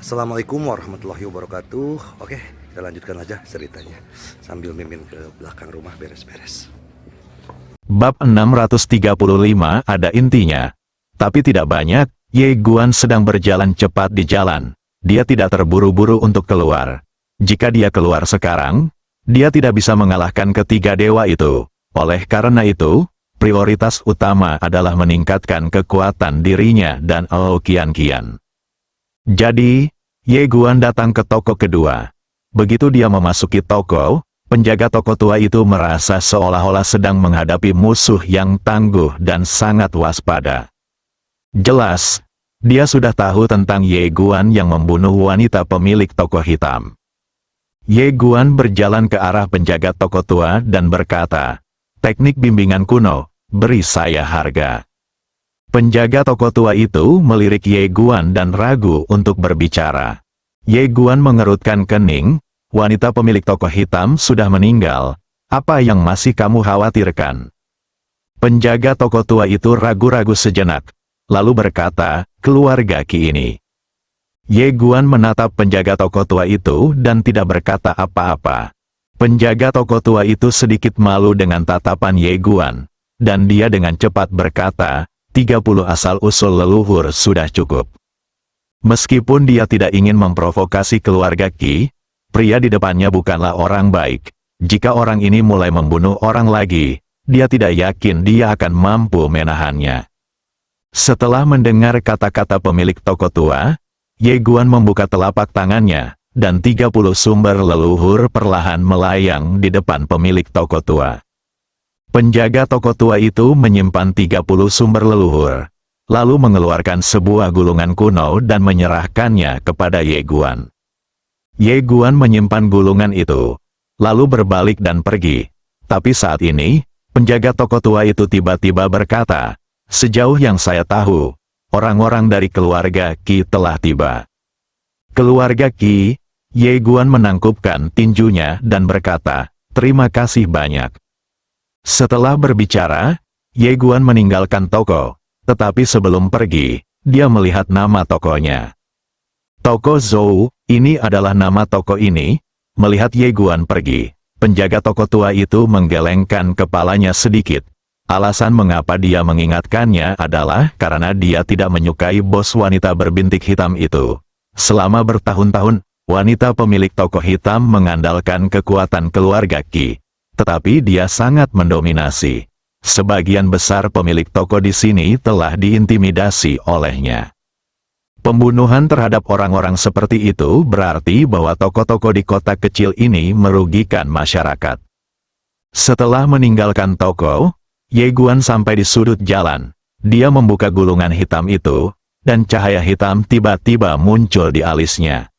Assalamualaikum warahmatullahi wabarakatuh. Oke, kita lanjutkan aja ceritanya sambil mimin ke belakang rumah beres-beres. Bab 635 ada intinya. Tapi tidak banyak. Ye Guan sedang berjalan cepat di jalan. Dia tidak terburu-buru untuk keluar. Jika dia keluar sekarang, dia tidak bisa mengalahkan ketiga dewa itu. Oleh karena itu, prioritas utama adalah meningkatkan kekuatan dirinya dan Qian. Jadi, Ye Guan datang ke toko kedua. Begitu dia memasuki toko, penjaga toko tua itu merasa seolah-olah sedang menghadapi musuh yang tangguh dan sangat waspada. Jelas, dia sudah tahu tentang Ye Guan yang membunuh wanita pemilik toko hitam. Ye Guan berjalan ke arah penjaga toko tua dan berkata, "Teknik bimbingan kuno, beri saya harga." Penjaga toko tua itu melirik Ye Guan dan ragu untuk berbicara. Ye Guan mengerutkan kening, "Wanita pemilik toko hitam sudah meninggal, apa yang masih kamu khawatirkan?" Penjaga toko tua itu ragu-ragu sejenak, lalu berkata, "Keluarga Qi ini." Ye Guan menatap penjaga toko tua itu dan tidak berkata apa-apa. Penjaga toko tua itu sedikit malu dengan tatapan Ye Guan, dan dia dengan cepat berkata, 30 asal-usul leluhur sudah cukup. Meskipun dia tidak ingin memprovokasi keluarga Qi, pria di depannya bukanlah orang baik. Jika orang ini mulai membunuh orang lagi, dia tidak yakin dia akan mampu menahannya. Setelah mendengar kata-kata pemilik toko tua, Ye Guan membuka telapak tangannya, dan 30 sumber leluhur perlahan melayang di depan pemilik toko tua. Penjaga toko tua itu menyimpan 30 sumber leluhur, lalu mengeluarkan sebuah gulungan kuno dan menyerahkannya kepada Ye Guan. Ye Guan menyimpan gulungan itu, lalu berbalik dan pergi. Tapi saat ini, penjaga toko tua itu tiba-tiba berkata, "Sejauh yang saya tahu, orang-orang dari keluarga Qi telah tiba." Keluarga Qi, Ye Guan menangkupkan tinjunya dan berkata, "Terima kasih banyak." Setelah berbicara, Ye Guan meninggalkan toko, tetapi sebelum pergi, dia melihat nama tokonya. Toko Zhou, ini adalah nama toko ini. Melihat Ye Guan pergi, penjaga toko tua itu menggelengkan kepalanya sedikit. Alasan mengapa dia mengingatkannya adalah karena dia tidak menyukai bos wanita berbintik hitam itu. Selama bertahun-tahun, wanita pemilik toko hitam mengandalkan kekuatan keluarga Qi. Tetapi dia sangat mendominasi. Sebagian besar pemilik toko di sini telah diintimidasi olehnya. Pembunuhan terhadap orang-orang seperti itu berarti bahwa toko-toko di kota kecil ini merugikan masyarakat. Setelah meninggalkan toko, Ye Guan sampai di sudut jalan. Dia membuka gulungan hitam itu, dan cahaya hitam tiba-tiba muncul di alisnya.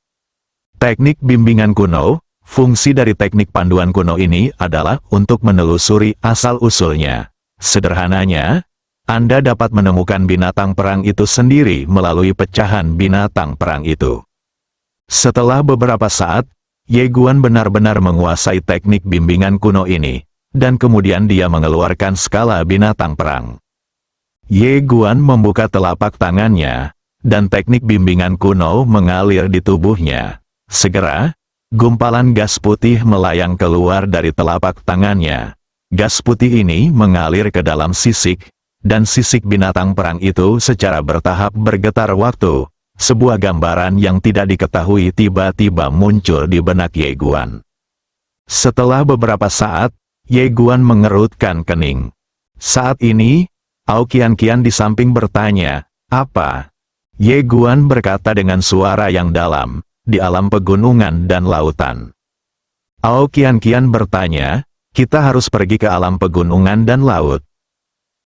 Teknik bimbingan kuno. Fungsi dari teknik panduan kuno ini adalah untuk menelusuri asal-usulnya. Sederhananya, Anda dapat menemukan binatang perang itu sendiri melalui pecahan binatang perang itu. Setelah beberapa saat, Ye Guan benar-benar menguasai teknik bimbingan kuno ini, dan kemudian dia mengeluarkan skala binatang perang. Ye Guan membuka telapak tangannya, dan teknik bimbingan kuno mengalir di tubuhnya. Segera, gumpalan gas putih melayang keluar dari telapak tangannya. Gas putih ini mengalir ke dalam sisik, dan sisik binatang perang itu secara bertahap bergetar waktu. Sebuah gambaran yang tidak diketahui tiba-tiba muncul di benak Ye Guan. Setelah beberapa saat, Ye Guan mengerutkan kening. Saat ini, Qian di samping bertanya, "Apa?" Ye Guan berkata dengan suara yang dalam, "Di alam pegunungan dan lautan." Qian bertanya, "Kita harus pergi ke alam pegunungan dan laut?"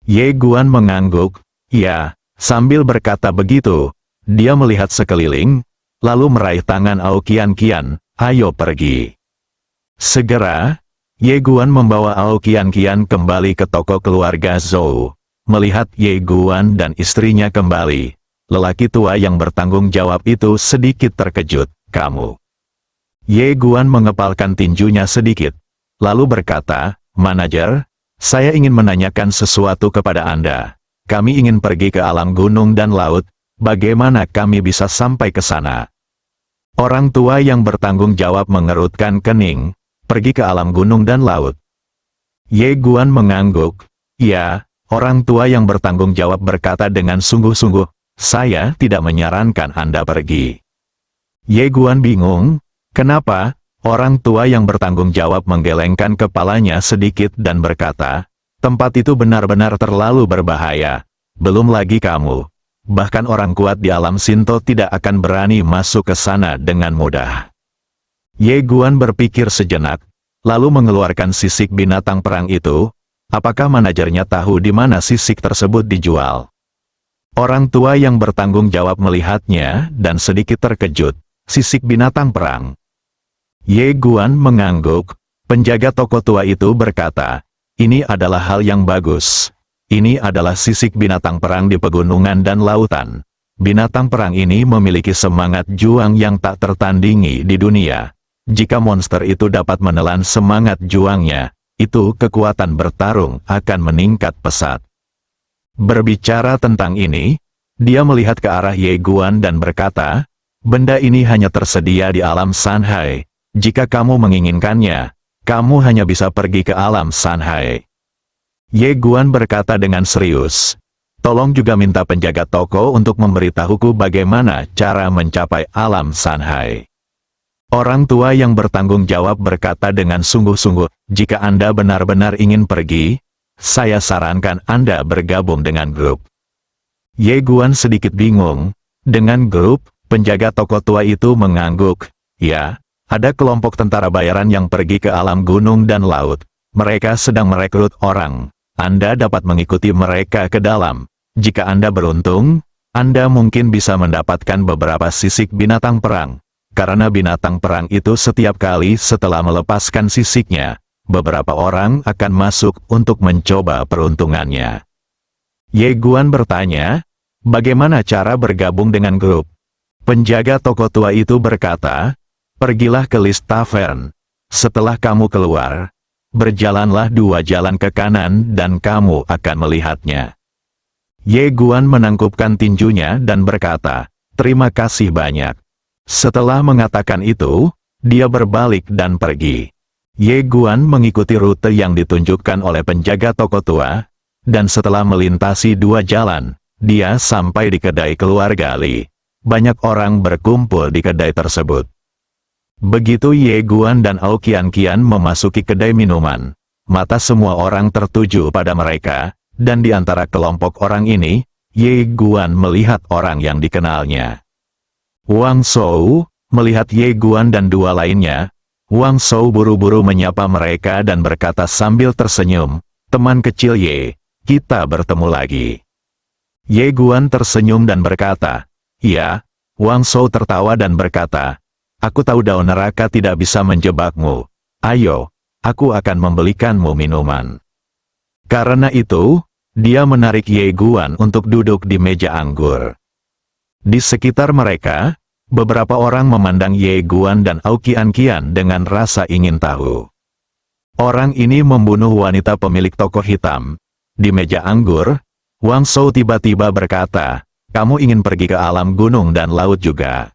Ye Guan mengangguk, "Ya." Sambil berkata begitu, dia melihat sekeliling, lalu meraih tangan Qian, "Ayo pergi." Segera, Ye Guan membawa Qian kembali ke toko keluarga Zhou. Melihat Ye Guan dan istrinya kembali, lelaki tua yang bertanggung jawab itu sedikit terkejut. "Kamu?" Ye Guan mengepalkan tinjunya sedikit, lalu berkata, "Manajer, saya ingin menanyakan sesuatu kepada Anda. Kami ingin pergi ke alam gunung dan laut, bagaimana kami bisa sampai ke sana?" Orang tua yang bertanggung jawab mengerutkan kening, pergi ke alam gunung dan laut. Ye Guan mengangguk. Ya, orang tua yang bertanggung jawab berkata dengan sungguh-sungguh, saya tidak menyarankan Anda pergi. Ye Guan bingung, kenapa? Orang tua yang bertanggung jawab menggelengkan kepalanya sedikit dan berkata, tempat itu benar-benar terlalu berbahaya. Belum lagi kamu. Bahkan orang kuat di alam Sinto tidak akan berani masuk ke sana dengan mudah. Ye Guan berpikir sejenak, lalu mengeluarkan sisik binatang perang itu. Apakah manajernya tahu di mana sisik tersebut dijual? Orang tua yang bertanggung jawab melihatnya dan sedikit terkejut. Sisik binatang perang. Ye Guan mengangguk. Penjaga toko tua itu berkata, ini adalah hal yang bagus. Ini adalah sisik binatang perang di pegunungan dan lautan. Binatang perang ini memiliki semangat juang yang tak tertandingi di dunia. Jika monster itu dapat menelan semangat juangnya, itu kekuatan bertarung akan meningkat pesat. Berbicara tentang ini, dia melihat ke arah Ye Guan dan berkata, benda ini hanya tersedia di alam Sanhai. Jika kamu menginginkannya, kamu hanya bisa pergi ke alam Sanhai. Ye Guan berkata dengan serius, tolong juga minta penjaga toko untuk memberitahuku bagaimana cara mencapai alam Sanhai. Orang tua yang bertanggung jawab berkata dengan sungguh-sungguh, jika Anda benar-benar ingin pergi, saya sarankan Anda bergabung dengan grup. Ye Guan sedikit bingung. Dengan grup, penjaga toko tua itu mengangguk. Ya, ada kelompok tentara bayaran yang pergi ke alam gunung dan laut. Mereka sedang merekrut orang. Anda dapat mengikuti mereka ke dalam. Jika Anda beruntung, Anda mungkin bisa mendapatkan beberapa sisik binatang perang. Karena binatang perang itu setiap kali setelah melepaskan sisiknya, beberapa orang akan masuk untuk mencoba peruntungannya. Ye Guan bertanya, bagaimana cara bergabung dengan grup? Penjaga toko tua itu berkata, pergilah ke List Tavern. Setelah kamu keluar, berjalanlah 2 jalan ke kanan dan kamu akan melihatnya. Ye Guan menangkupkan tinjunya dan berkata, terima kasih banyak. Setelah mengatakan itu, dia berbalik dan pergi. Ye Guan mengikuti rute yang ditunjukkan oleh penjaga toko tua, dan setelah melintasi 2 jalan, dia sampai di kedai keluarga Li. Banyak orang berkumpul di kedai tersebut. Begitu Ye Guan dan Ao Qian Qian memasuki kedai minuman, mata semua orang tertuju pada mereka, dan di antara kelompok orang ini, Ye Guan melihat orang yang dikenalnya. Wang Shou, melihat Ye Guan dan 2 lainnya, Wang Shou buru-buru menyapa mereka dan berkata sambil tersenyum, teman kecil Ye, kita bertemu lagi. Ye Guan tersenyum dan berkata, iya. Wang Shou tertawa dan berkata, aku tahu daun neraka tidak bisa menjebakmu. Ayo, aku akan membelikanmu minuman. Karena itu, dia menarik Ye Guan untuk duduk di meja anggur. Di sekitar mereka, beberapa orang memandang Ye Guan dan Ao Qian Qian dengan rasa ingin tahu. Orang ini membunuh wanita pemilik toko hitam. Di meja anggur, Wang Shou tiba-tiba berkata, kamu ingin pergi ke alam gunung dan laut juga.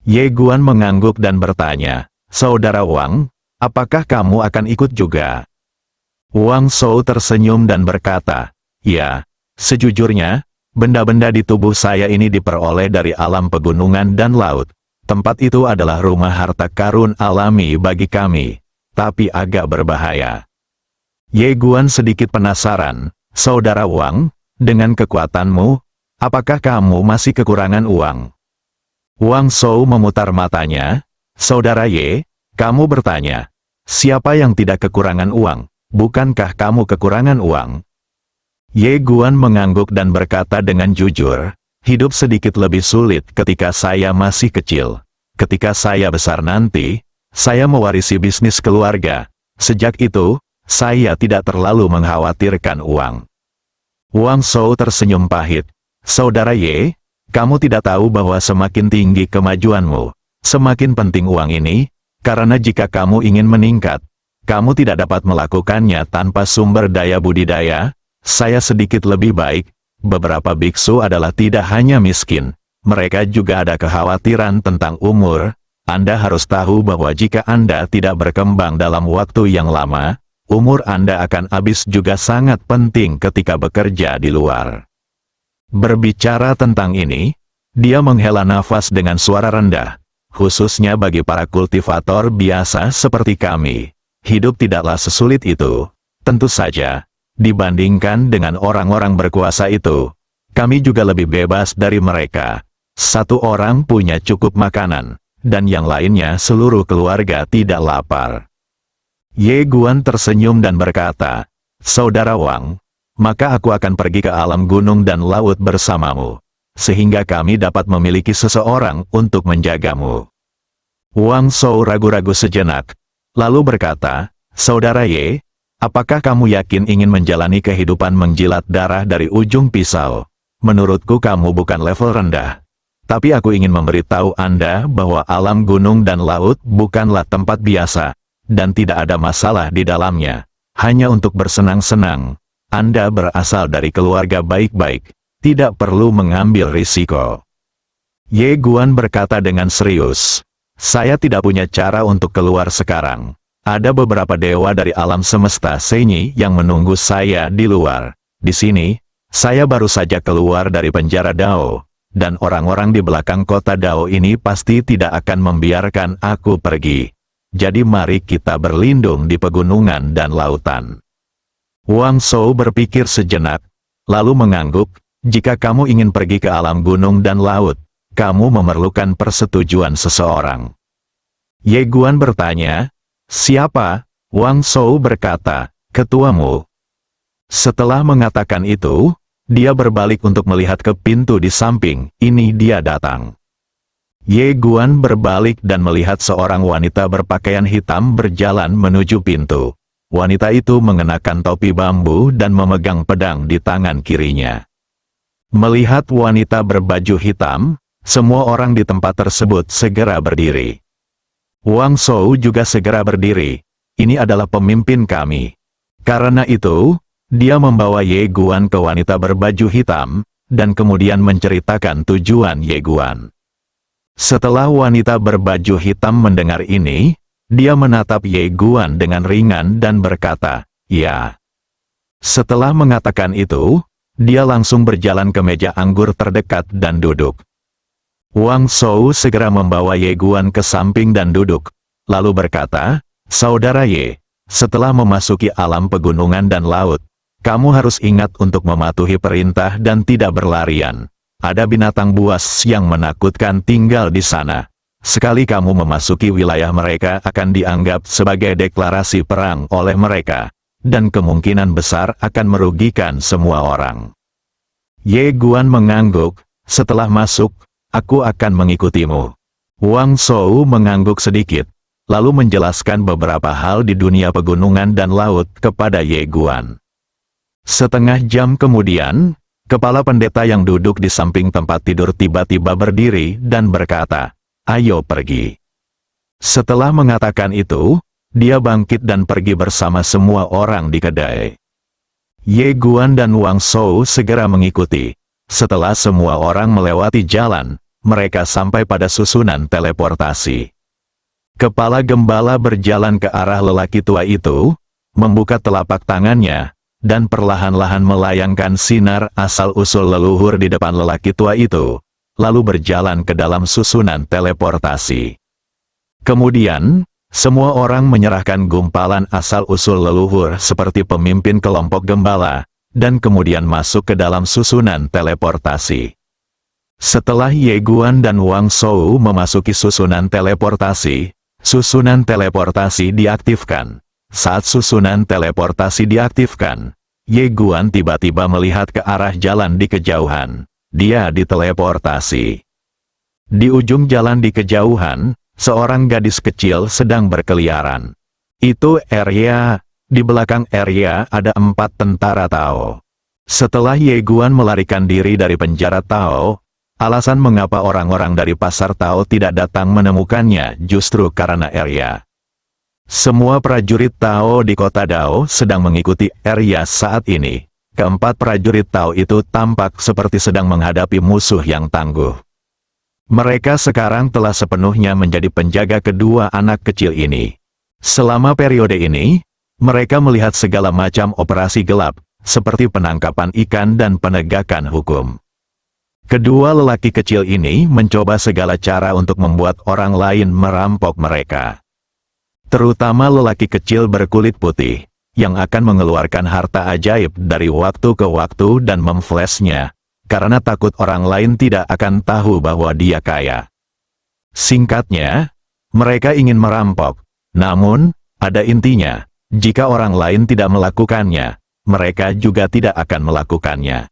Ye Guan mengangguk dan bertanya, saudara Wang, apakah kamu akan ikut juga? Wang Shou tersenyum dan berkata, ya, sejujurnya, benda-benda di tubuh saya ini diperoleh dari alam pegunungan dan laut. Tempat itu adalah rumah harta karun alami bagi kami, tapi agak berbahaya. Ye Guan sedikit penasaran, saudara Wang, dengan kekuatanmu, apakah kamu masih kekurangan uang? Wang Shou memutar matanya, saudara Ye, kamu bertanya, siapa yang tidak kekurangan uang? Bukankah kamu kekurangan uang? Ye Guan mengangguk dan berkata dengan jujur, hidup sedikit lebih sulit ketika saya masih kecil. Ketika saya besar nanti, saya mewarisi bisnis keluarga. Sejak itu, saya tidak terlalu mengkhawatirkan uang. Wang Shou tersenyum pahit. Saudara Ye, kamu tidak tahu bahwa semakin tinggi kemajuanmu, semakin penting uang ini, karena jika kamu ingin meningkat, kamu tidak dapat melakukannya tanpa sumber daya budidaya. Saya sedikit lebih baik, beberapa biksu adalah tidak hanya miskin, mereka juga ada kekhawatiran tentang umur. Anda harus tahu bahwa jika Anda tidak berkembang dalam waktu yang lama, umur Anda akan habis juga sangat penting ketika bekerja di luar. Berbicara tentang ini, dia menghela nafas dengan suara rendah. Khususnya bagi para kultivator biasa seperti kami, hidup tidaklah sesulit itu. Tentu saja, dibandingkan dengan orang-orang berkuasa itu, kami juga lebih bebas dari mereka. Satu orang punya cukup makanan, dan yang lainnya seluruh keluarga tidak lapar. Ye Guan tersenyum dan berkata, "Saudara Wang, maka aku akan pergi ke alam gunung dan laut bersamamu, sehingga kami dapat memiliki seseorang untuk menjagamu." Wang Shou ragu-ragu sejenak, lalu berkata, "Saudara Ye, apakah kamu yakin ingin menjalani kehidupan menjilat darah dari ujung pisau? Menurutku kamu bukan level rendah. Tapi aku ingin memberitahu Anda bahwa alam gunung dan laut bukanlah tempat biasa, dan tidak ada masalah di dalamnya. Hanya untuk bersenang-senang. Anda berasal dari keluarga baik-baik, tidak perlu mengambil risiko." Ye Guan berkata dengan serius, "Saya tidak punya cara untuk keluar sekarang. Ada beberapa dewa dari alam semesta Senyi yang menunggu saya di luar. Di sini, saya baru saja keluar dari penjara Dao. Dan orang-orang di belakang kota Dao ini pasti tidak akan membiarkan aku pergi. Jadi mari kita berlindung di pegunungan dan lautan." Wang Shou berpikir sejenak, lalu mengangguk, "Jika kamu ingin pergi ke alam gunung dan laut, kamu memerlukan persetujuan seseorang." Ye Guan bertanya, "Siapa?" Wang Shou berkata, "Ketuamu." Setelah mengatakan itu, dia berbalik untuk melihat ke pintu di samping. Ini dia datang. Ye Guan berbalik dan melihat seorang wanita berpakaian hitam berjalan menuju pintu. Wanita itu mengenakan topi bambu dan memegang pedang di tangan kirinya. Melihat wanita berbaju hitam, semua orang di tempat tersebut segera berdiri. Wang Shou juga segera berdiri. Ini adalah pemimpin kami. Karena itu, dia membawa Ye Guan ke wanita berbaju hitam, dan kemudian menceritakan tujuan Ye Guan. Setelah wanita berbaju hitam mendengar ini, dia menatap Ye Guan dengan ringan dan berkata, "Ya." Setelah mengatakan itu, dia langsung berjalan ke meja anggur terdekat dan duduk. Wang Shou segera membawa Ye Guan ke samping dan duduk, lalu berkata, "Saudara Ye, setelah memasuki alam pegunungan dan laut, kamu harus ingat untuk mematuhi perintah dan tidak berlarian. Ada binatang buas yang menakutkan tinggal di sana. Sekali kamu memasuki wilayah mereka akan dianggap sebagai deklarasi perang oleh mereka, dan kemungkinan besar akan merugikan semua orang." Ye Guan mengangguk, "Setelah masuk, aku akan mengikutimu." Wang Shou mengangguk sedikit, lalu menjelaskan beberapa hal di dunia pegunungan dan laut kepada Ye Guan. Setengah jam kemudian, kepala pendeta yang duduk di samping tempat tidur tiba-tiba berdiri dan berkata, "Ayo pergi." Setelah mengatakan itu, dia bangkit dan pergi bersama semua orang di kedai. Ye Guan dan Wang Shou segera mengikuti. Setelah semua orang melewati jalan, mereka sampai pada susunan teleportasi. Kepala gembala berjalan ke arah lelaki tua itu, membuka telapak tangannya, dan perlahan-lahan melayangkan sinar asal-usul leluhur di depan lelaki tua itu, lalu berjalan ke dalam susunan teleportasi. Kemudian, semua orang menyerahkan gumpalan asal-usul leluhur seperti pemimpin kelompok gembala, dan kemudian masuk ke dalam susunan teleportasi. Setelah Ye Guan dan Wang Shou memasuki susunan teleportasi diaktifkan. Saat susunan teleportasi diaktifkan, Ye Guan tiba-tiba melihat ke arah jalan di kejauhan. Dia diteleportasi. Di ujung jalan di kejauhan, seorang gadis kecil sedang berkeliaran. Itu Arya. Di belakang Arya ada 4 tentara Tao. Setelah Ye Guan melarikan diri dari penjara Tao, alasan mengapa orang-orang dari pasar Tao tidak datang menemukannya justru karena Arya. Semua prajurit Tao di kota Dao sedang mengikuti Arya saat ini. Keempat prajurit Tao itu tampak seperti sedang menghadapi musuh yang tangguh. Mereka sekarang telah sepenuhnya menjadi penjaga kedua anak kecil ini. Selama periode ini, mereka melihat segala macam operasi gelap, seperti penangkapan ikan dan penegakan hukum. Kedua lelaki kecil ini mencoba segala cara untuk membuat orang lain merampok mereka. Terutama lelaki kecil berkulit putih, yang akan mengeluarkan harta ajaib dari waktu ke waktu dan memflashnya, karena takut orang lain tidak akan tahu bahwa dia kaya. Singkatnya, mereka ingin merampok, namun, ada intinya, jika orang lain tidak melakukannya, mereka juga tidak akan melakukannya.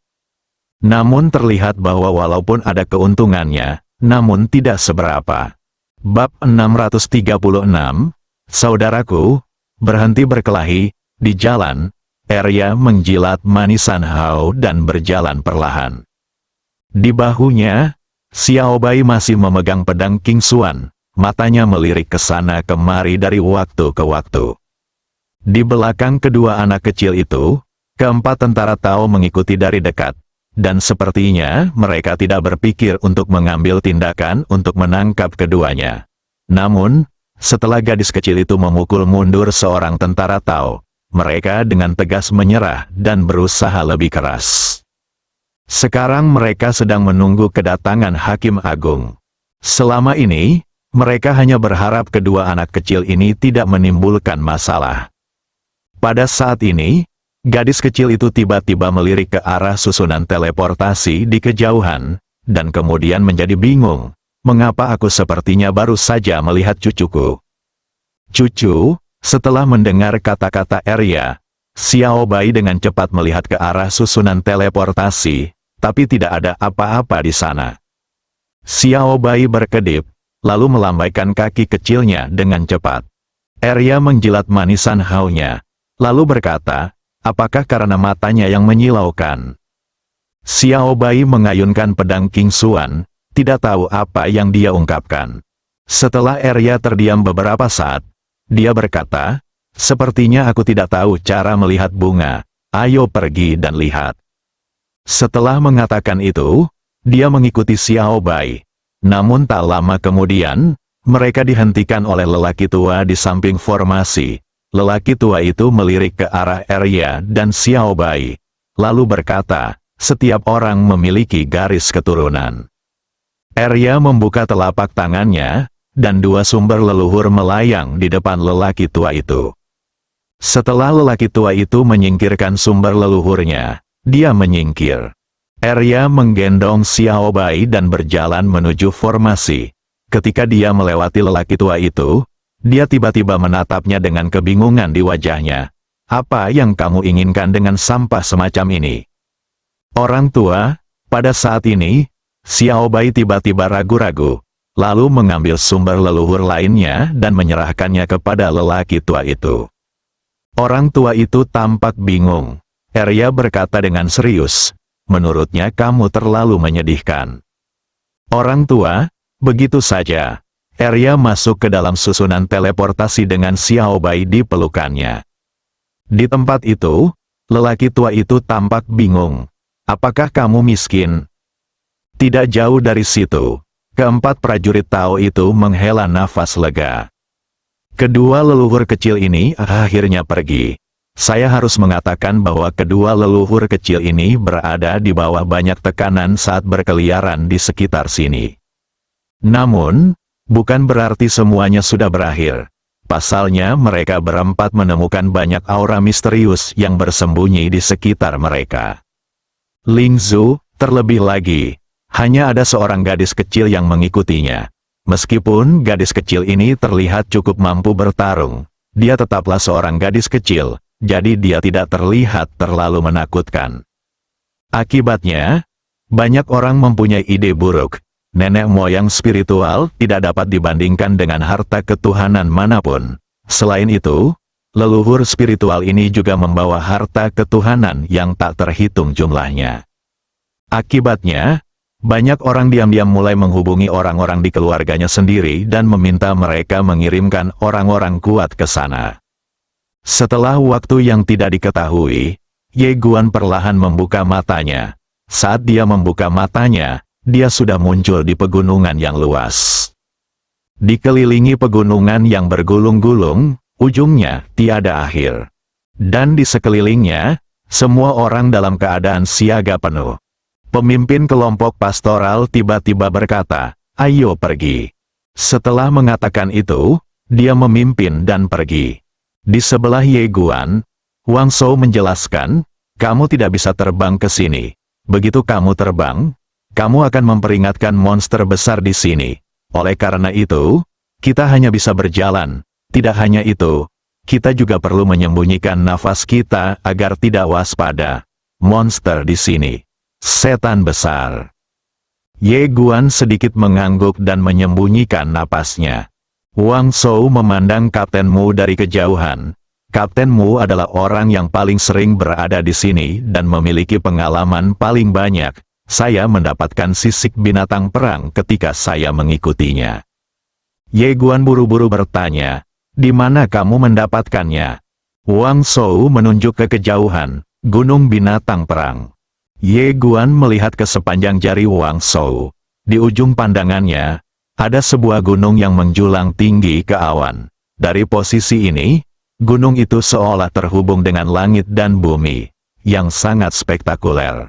Namun terlihat bahwa walaupun ada keuntungannya, namun tidak seberapa. Bab 636, Saudaraku, berhenti berkelahi, di jalan, Arya menjilat manisan Hao dan berjalan perlahan. Di bahunya, Xiaobai masih memegang pedang King Xuan, matanya melirik ke sana kemari dari waktu ke waktu. Di belakang kedua anak kecil itu, keempat tentara Tao mengikuti dari dekat. Dan sepertinya mereka tidak berpikir untuk mengambil tindakan untuk menangkap keduanya. Namun, setelah gadis kecil itu memukul mundur seorang tentara Tao, mereka dengan tegas menyerah dan berusaha lebih keras. Sekarang mereka sedang menunggu kedatangan Hakim Agung. Selama ini, mereka hanya berharap kedua anak kecil ini tidak menimbulkan masalah. Pada saat ini, gadis kecil itu tiba-tiba melirik ke arah susunan teleportasi di kejauhan, dan kemudian menjadi bingung, mengapa aku sepertinya baru saja melihat cucuku. Cucu, setelah mendengar kata-kata Arya, Xiaobai dengan cepat melihat ke arah susunan teleportasi, tapi tidak ada apa-apa di sana. Xiaobai berkedip, lalu melambaikan kaki kecilnya dengan cepat. Arya menjilat manisan Hao-nya, lalu berkata, apakah karena matanya yang menyilaukan? Xiaobai mengayunkan pedang King Xuan, tidak tahu apa yang dia ungkapkan. Setelah Arya terdiam beberapa saat, dia berkata, sepertinya aku tidak tahu cara melihat bunga, ayo pergi dan lihat. Setelah mengatakan itu, dia mengikuti Xiaobai. Namun tak lama kemudian, mereka dihentikan oleh lelaki tua di samping formasi. Lelaki tua itu melirik ke arah Arya dan Xiaobai, lalu berkata, setiap orang memiliki garis keturunan. Arya membuka telapak tangannya, dan dua sumber leluhur melayang di depan lelaki tua itu. Setelah lelaki tua itu menyingkirkan sumber leluhurnya, dia menyingkir. Arya menggendong Xiaobai dan berjalan menuju formasi. Ketika dia melewati lelaki tua itu, dia tiba-tiba menatapnya dengan kebingungan di wajahnya. Apa yang kamu inginkan dengan sampah semacam ini? Orang tua, pada saat ini, Xiaobai tiba-tiba ragu-ragu, lalu mengambil sumber leluhur lainnya dan menyerahkannya kepada lelaki tua itu. Orang tua itu tampak bingung. Arya berkata dengan serius, menurutnya kamu terlalu menyedihkan. Orang tua, begitu saja. Arya masuk ke dalam susunan teleportasi dengan Xiaobai di pelukannya. Di tempat itu, lelaki tua itu tampak bingung. Apakah kamu miskin? Tidak jauh dari situ, keempat prajurit Tao itu menghela nafas lega. Kedua leluhur kecil ini akhirnya pergi. Saya harus mengatakan bahwa kedua leluhur kecil ini berada di bawah banyak tekanan saat berkeliaran di sekitar sini. Namun, bukan berarti semuanya sudah berakhir. Pasalnya mereka berempat menemukan banyak aura misterius yang bersembunyi di sekitar mereka. Ling Zhu, terlebih lagi, hanya ada seorang gadis kecil yang mengikutinya. Meskipun gadis kecil ini terlihat cukup mampu bertarung, dia tetaplah seorang gadis kecil, jadi dia tidak terlihat terlalu menakutkan. Akibatnya, banyak orang mempunyai ide buruk. Nenek moyang spiritual tidak dapat dibandingkan dengan harta ketuhanan manapun. Selain itu, leluhur spiritual ini juga membawa harta ketuhanan yang tak terhitung jumlahnya. Akibatnya, banyak orang diam-diam mulai menghubungi orang-orang di keluarganya sendiri dan meminta mereka mengirimkan orang-orang kuat ke sana. Setelah waktu yang tidak diketahui, Ye Guan perlahan membuka matanya. Saat dia membuka matanya, dia sudah muncul di pegunungan yang luas. Dikelilingi pegunungan yang bergulung-gulung, ujungnya tiada akhir. Dan di sekelilingnya, semua orang dalam keadaan siaga penuh. Pemimpin kelompok pastoral tiba-tiba berkata, "Ayo pergi." Setelah mengatakan itu, dia memimpin dan pergi. Di sebelah Ye Guan, Wang Shou menjelaskan, "Kamu tidak bisa terbang ke sini. Begitu kamu terbang, kamu akan memperingatkan monster besar di sini. Oleh karena itu, kita hanya bisa berjalan. Tidak hanya itu, kita juga perlu menyembunyikan nafas kita agar tidak waspada. Monster di sini. Setan besar." Ye Guan sedikit mengangguk dan menyembunyikan napasnya. Wang Shou memandang Kapten Mu dari kejauhan. Kapten Mu adalah orang yang paling sering berada di sini dan memiliki pengalaman paling banyak. Saya mendapatkan sisik binatang perang ketika saya mengikutinya. Ye Guan buru-buru bertanya, "Di mana kamu mendapatkannya?" Wang Shou menunjuk ke kejauhan, gunung binatang perang. Ye Guan melihat ke sepanjang jari Wang Shou. Di ujung pandangannya, ada sebuah gunung yang menjulang tinggi ke awan. Dari posisi ini, gunung itu seolah terhubung dengan langit dan bumi, yang sangat spektakuler.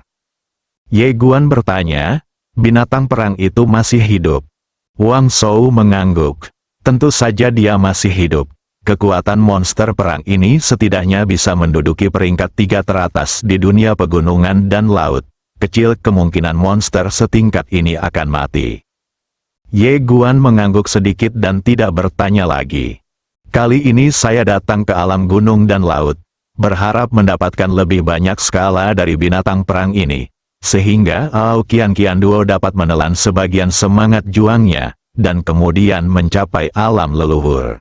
Ye Guan bertanya, "Binatang perang itu masih hidup?" Wang Shou mengangguk. Tentu saja dia masih hidup. Kekuatan monster perang ini setidaknya bisa menduduki peringkat 3 teratas di dunia pegunungan dan laut. Kecil kemungkinan monster setingkat ini akan mati. Ye Guan mengangguk sedikit dan tidak bertanya lagi. "Kali ini saya datang ke alam gunung dan laut, berharap mendapatkan lebih banyak skala dari binatang perang ini, sehingga Ao Qian Qian Duo dapat menelan sebagian semangat juangnya, dan kemudian mencapai alam leluhur."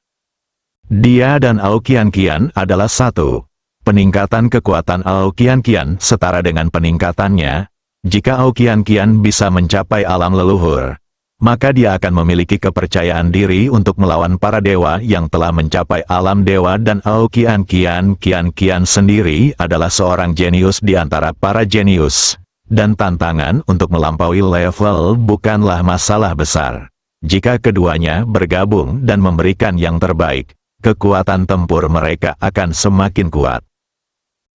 Dia dan Ao Qian Qian adalah satu. Peningkatan kekuatan Ao Qian Qian setara dengan peningkatannya. Jika Ao Qian Qian bisa mencapai alam leluhur, maka dia akan memiliki kepercayaan diri untuk melawan para dewa yang telah mencapai alam dewa, dan Ao Qian Qian sendiri adalah seorang jenius di antara para jenius. Dan tantangan untuk melampaui level bukanlah masalah besar. Jika keduanya bergabung dan memberikan yang terbaik, kekuatan tempur mereka akan semakin kuat.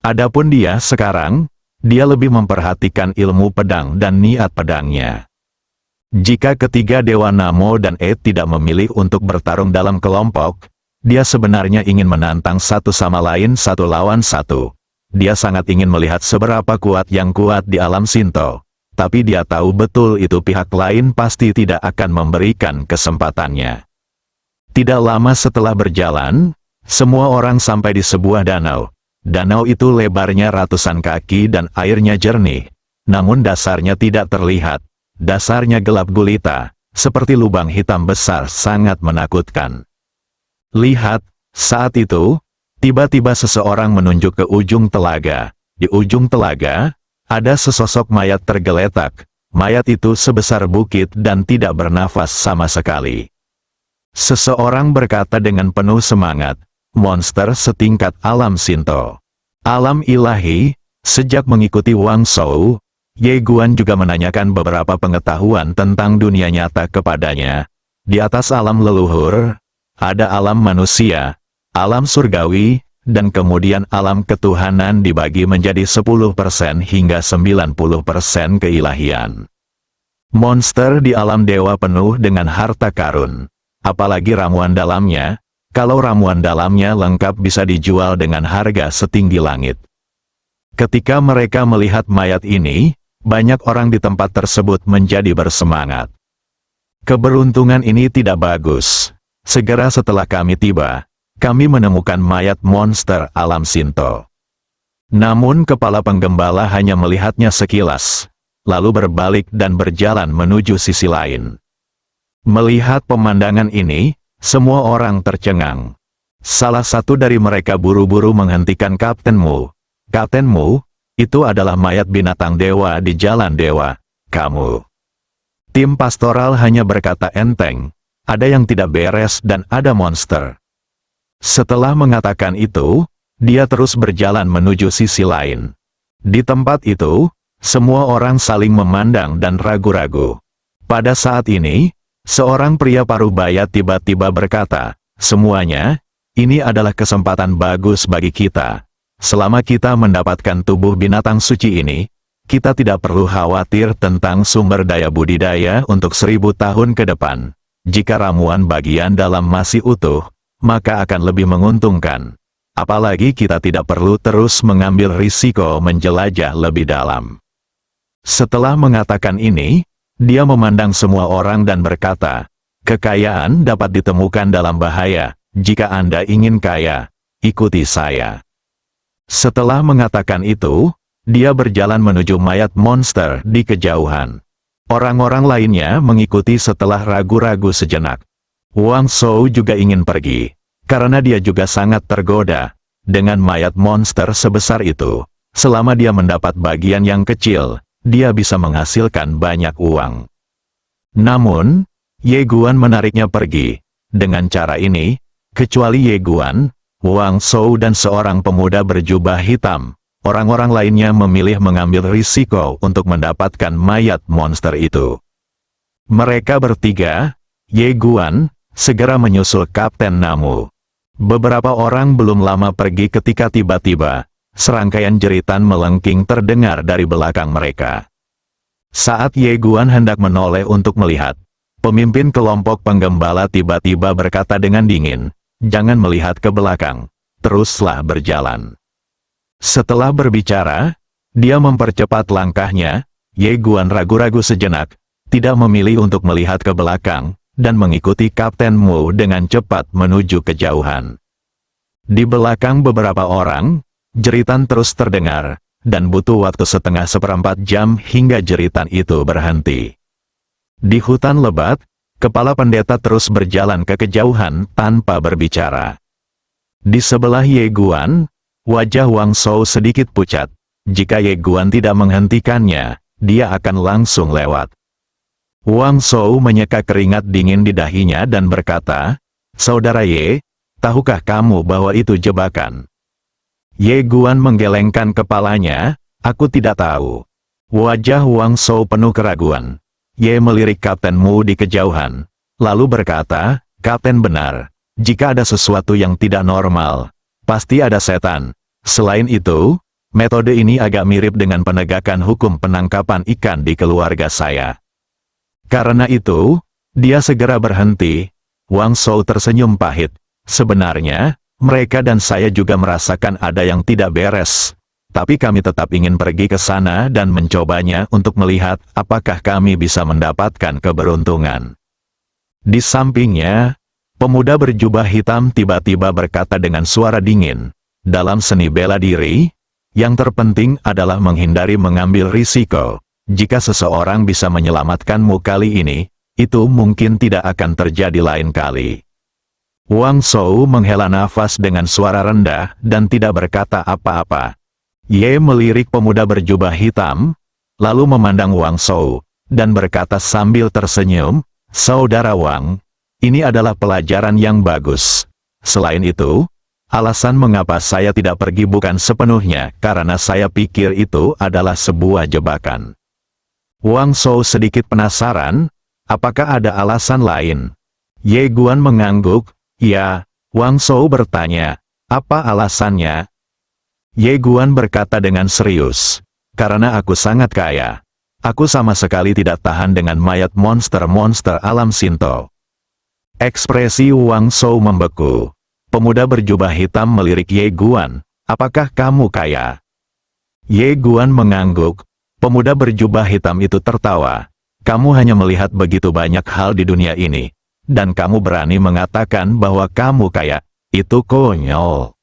Adapun dia sekarang, dia lebih memperhatikan ilmu pedang dan niat pedangnya. Jika ketiga Dewa Namo dan E tidak memilih untuk bertarung dalam kelompok, dia sebenarnya ingin menantang satu sama lain satu lawan satu. Dia sangat ingin melihat seberapa kuat yang kuat di alam Shinto. Tapi dia tahu betul itu pihak lain pasti tidak akan memberikan kesempatannya. Tidak lama setelah berjalan, semua orang sampai di sebuah danau. Danau itu lebarnya ratusan kaki dan airnya jernih. Namun dasarnya tidak terlihat. Dasarnya gelap gulita, seperti lubang hitam besar, sangat menakutkan. Lihat, saat itu, tiba-tiba seseorang menunjuk ke ujung telaga. Di ujung telaga, ada sesosok mayat tergeletak. Mayat itu sebesar bukit dan tidak bernafas sama sekali. Seseorang berkata dengan penuh semangat, "Monster setingkat alam Shinto. Alam ilahi." Sejak mengikuti Wang Shou, Ye Guan juga menanyakan beberapa pengetahuan tentang dunia nyata kepadanya. Di atas alam leluhur, ada alam manusia, alam surgawi, dan kemudian alam ketuhanan dibagi menjadi 10% hingga 90% keilahian. Monster di alam dewa penuh dengan harta karun. Apalagi ramuan dalamnya, kalau ramuan dalamnya lengkap bisa dijual dengan harga setinggi langit. Ketika mereka melihat mayat ini, banyak orang di tempat tersebut menjadi bersemangat. Keberuntungan ini tidak bagus. Segera setelah kami tiba, kami menemukan mayat monster alam Shinto. Namun kepala penggembala hanya melihatnya sekilas, lalu berbalik dan berjalan menuju sisi lain. Melihat pemandangan ini, semua orang tercengang. Salah satu dari mereka buru-buru menghentikan Kapten Mu. "Kapten Mu, itu adalah mayat binatang dewa di jalan dewa. Kamu." Tim pastoral hanya berkata enteng, "Ada yang tidak beres dan ada monster." Setelah mengatakan itu, dia terus berjalan menuju sisi lain. Di tempat itu, Semua orang saling memandang dan ragu-ragu. Pada saat ini, seorang pria parubaya tiba-tiba berkata, "Semuanya, ini adalah kesempatan bagus bagi kita. Selama kita mendapatkan tubuh binatang suci ini, kita tidak perlu khawatir tentang sumber daya budidaya untuk 1000 tahun ke depan. Jika ramuan bagian dalam masih utuh, maka akan lebih menguntungkan. Apalagi kita tidak perlu terus mengambil risiko menjelajah lebih dalam." Setelah mengatakan ini, dia memandang semua orang dan berkata, "Kekayaan dapat ditemukan dalam bahaya. Jika Anda ingin kaya, ikuti saya." Setelah mengatakan itu, dia berjalan menuju mayat monster di kejauhan. Orang-orang lainnya mengikuti setelah ragu-ragu sejenak. Wang Shou juga ingin pergi, karena dia juga sangat tergoda dengan mayat monster sebesar itu. Selama dia mendapat bagian yang kecil, dia bisa menghasilkan banyak uang. Namun, Ye Guan menariknya pergi. Dengan cara ini, kecuali Ye Guan, Wang Shou dan seorang pemuda berjubah hitam, orang-orang lainnya memilih mengambil risiko untuk mendapatkan mayat monster itu. Mereka bertiga, Ye Guan, segera menyusul Kapten Namu. Beberapa orang belum lama pergi ketika tiba-tiba, serangkaian jeritan melengking terdengar dari belakang mereka. Saat Ye Guan hendak menoleh untuk melihat, pemimpin kelompok penggembala tiba-tiba berkata dengan dingin, "Jangan melihat ke belakang, teruslah berjalan." Setelah berbicara, dia mempercepat langkahnya. Ye Guan ragu-ragu sejenak, tidak memilih untuk melihat ke belakang, dan mengikuti Kapten Mu dengan cepat menuju kejauhan. Di belakang beberapa orang, jeritan terus terdengar, dan butuh waktu setengah seperempat jam hingga jeritan itu berhenti. Di hutan lebat, kepala pendeta terus berjalan ke kejauhan tanpa berbicara. Di sebelah Ye Guan, wajah Wang Shou sedikit pucat. Jika Ye Guan tidak menghentikannya, dia akan langsung lewat. Wang Shou menyeka keringat dingin di dahinya dan berkata, "Saudara Ye, tahukah kamu bahwa itu jebakan?" Ye Guan menggelengkan kepalanya, "Aku tidak tahu." Wajah Wang Shou penuh keraguan. Ye melirik Kapten Mu di kejauhan, lalu berkata, "Kapten benar, jika ada sesuatu yang tidak normal, pasti ada setan. Selain itu, metode ini agak mirip dengan penegakan hukum penangkapan ikan di keluarga saya." Karena itu, dia segera berhenti. Wang Shou tersenyum pahit. "Sebenarnya, mereka dan saya juga merasakan ada yang tidak beres. Tapi kami tetap ingin pergi ke sana dan mencobanya untuk melihat apakah kami bisa mendapatkan keberuntungan." Di sampingnya, pemuda berjubah hitam tiba-tiba berkata dengan suara dingin, "Dalam seni bela diri, yang terpenting adalah menghindari mengambil risiko. Jika seseorang bisa menyelamatkanmu kali ini, itu mungkin tidak akan terjadi lain kali." Wang Shou menghela nafas dengan suara rendah dan tidak berkata apa-apa. Ye melirik pemuda berjubah hitam, lalu memandang Wang Shou, dan berkata sambil tersenyum, "Saudara Wang, ini adalah pelajaran yang bagus. Selain itu, alasan mengapa saya tidak pergi bukan sepenuhnya karena saya pikir itu adalah sebuah jebakan." Wang Shou sedikit penasaran, apakah ada alasan lain? Ye Guan mengangguk. "Ya." Wang Shou bertanya, "Apa alasannya?" Ye Guan berkata dengan serius, "Karena aku sangat kaya. Aku sama sekali tidak tahan dengan mayat monster-monster alam Shinto." Ekspresi Wang Shou membeku. Pemuda berjubah hitam melirik Ye Guan, "Apakah kamu kaya?" Ye Guan mengangguk. Pemuda berjubah hitam itu tertawa. "Kamu hanya melihat begitu banyak hal di dunia ini, dan kamu berani mengatakan bahwa kamu kaya. Itu konyol."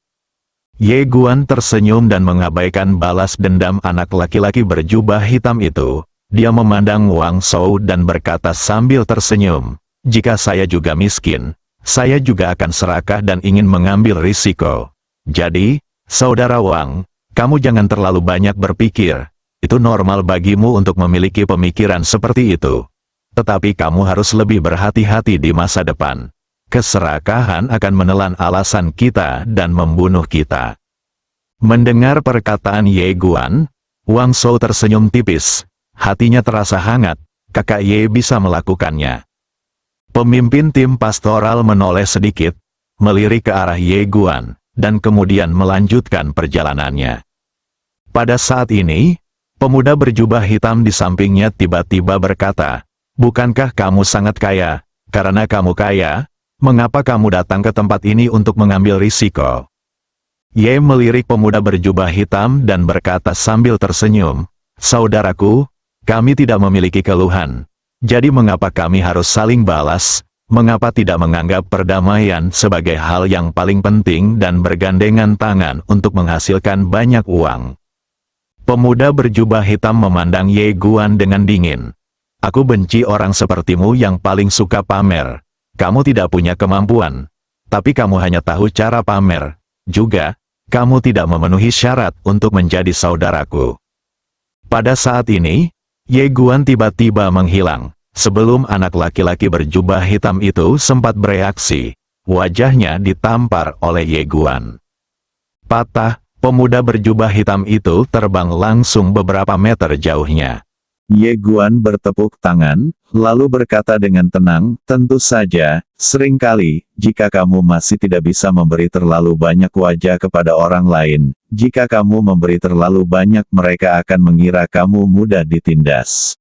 Ye Guan tersenyum dan mengabaikan balas dendam anak laki-laki berjubah hitam itu. Dia memandang Wang Shou dan berkata sambil tersenyum, "Jika saya juga miskin, saya juga akan serakah dan ingin mengambil risiko. Jadi, saudara Wang, kamu jangan terlalu banyak berpikir. Itu normal bagimu untuk memiliki pemikiran seperti itu. Tetapi kamu harus lebih berhati-hati di masa depan. Keserakahan akan menelan alasan kita dan membunuh kita." Mendengar perkataan Ye Guan, Wang Shou tersenyum tipis. Hatinya terasa hangat, kakak Ye bisa melakukannya. Pemimpin tim pastoral menoleh sedikit, melirik ke arah Ye Guan, dan kemudian melanjutkan perjalanannya. Pada saat ini, pemuda berjubah hitam di sampingnya tiba-tiba berkata, "Bukankah kamu sangat kaya? Karena kamu kaya, mengapa kamu datang ke tempat ini untuk mengambil risiko?" Ye melirik pemuda berjubah hitam dan berkata sambil tersenyum, "Saudaraku, kami tidak memiliki keluhan. Jadi mengapa kami harus saling balas? Mengapa tidak menganggap perdamaian sebagai hal yang paling penting dan bergandengan tangan untuk menghasilkan banyak uang?" Pemuda berjubah hitam memandang Ye Guan dengan dingin. "Aku benci orang sepertimu yang paling suka pamer. Kamu tidak punya kemampuan. Tapi kamu hanya tahu cara pamer. Juga, kamu tidak memenuhi syarat untuk menjadi saudaraku." Pada saat ini, Ye Guan tiba-tiba menghilang. Sebelum anak laki-laki berjubah hitam itu sempat bereaksi, wajahnya ditampar oleh Ye Guan. Patah, pemuda berjubah hitam itu terbang langsung beberapa meter jauhnya. Ye Guan bertepuk tangan, lalu berkata dengan tenang, "Tentu saja, seringkali, jika kamu masih tidak bisa memberi terlalu banyak wajah kepada orang lain, jika kamu memberi terlalu banyak mereka akan mengira kamu mudah ditindas."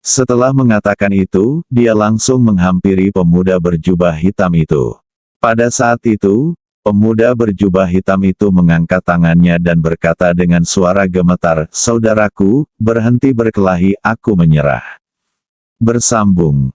Setelah mengatakan itu, dia langsung menghampiri pemuda berjubah hitam itu. Pada saat itu, pemuda berjubah hitam itu mengangkat tangannya dan berkata dengan suara gemetar, "Saudaraku, berhenti berkelahi, aku menyerah." Bersambung.